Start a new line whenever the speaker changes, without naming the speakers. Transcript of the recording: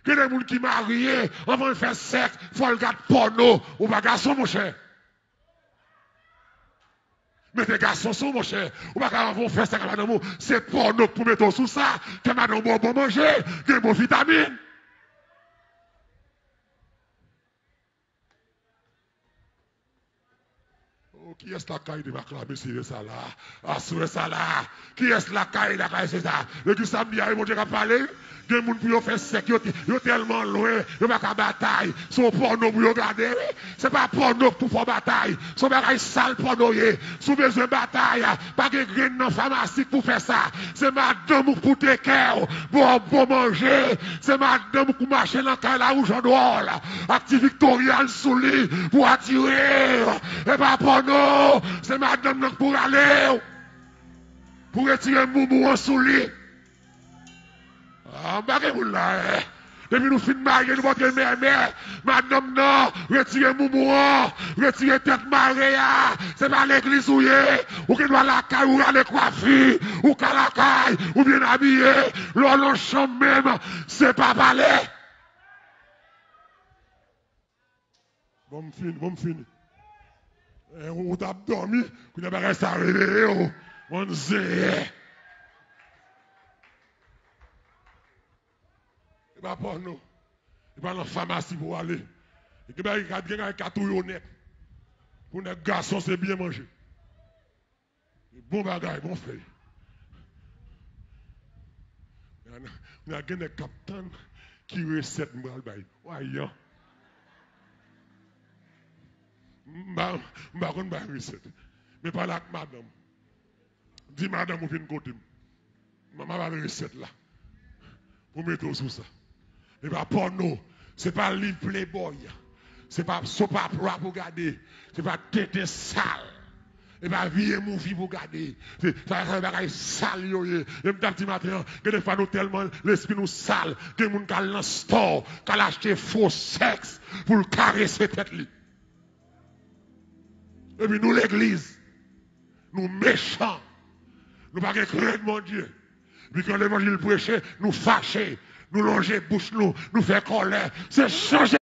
Que des gens qui marient, avant de faire sexe, il faut regarder porno. Ou pas garçon, mon cher. Mais les garçons sont, mon cher. Ou pas avant faire sexe avec madame, c'est porno pour mettre sous ça. Que madame bon manger, que bon vitamine. Qui est la caille de ma clame, c'est ça là? Assurez ça là. Qui est la caille, c'est ça? Le qui samedi, ils vont dire qu'à parler. Des gens pour faire sec, ils tellement loin, ils ne pas bataille. Son porno pour regarder. Ce n'est pas porno pour faire bataille. Son bagage sale porno. Sous besoin de bataille. Pas de graines dans la pharmacie pour faire ça. C'est madame pour te cœur, pour manger. C'est madame pour marcher dans la rouge en dehors. Active Victorial sous lit pour attirer. Et pas porno. C'est madame pour aller. Pour retirer moumou en sous lit. Ah, vous là, depuis nous finissons marier, nous montrons mère, madame non, retirez moumou, retirez tête marée, c'est pas l'église où ou qui doit la caille, ou aller coiffer, ou qu'à la caille, ou bien habillé, l'on chambre même, c'est pas parler. Bon, fini. On t'a dormi, qu'on n'a pas resté à réveiller, on sait. Il va pas nous. Il va dans la pharmacie pour aller. Il va y avoir 4 honnêtes. Pour les garçons, c'est bien manger. Bon bagage, bon fait. Il y a des capitaines qui recette le bagage. Voyons. Je ne sais pas recette. Mais pas là, madame. Dis madame, vous venez côté. Je vais la recette là. Pour mettre sous ça. Mais pas porno, c'est pas livre Playboy, c'est pas sopa pour regarder, c'est pas tête sale, c'est pas vieille movie pour regarder, c'est un bagage sale, et me dit matin, que des fois nous tellement l'esprit nous sale, que les gens qui ont store, qui ont acheté faux sexe pour caresser tête. Et puis nous l'église, nous méchants, nous pas craindre mon Dieu. Puis quand l'évangile prêché, nous fâchés. Nous longer bouche nous faire colère. C'est changer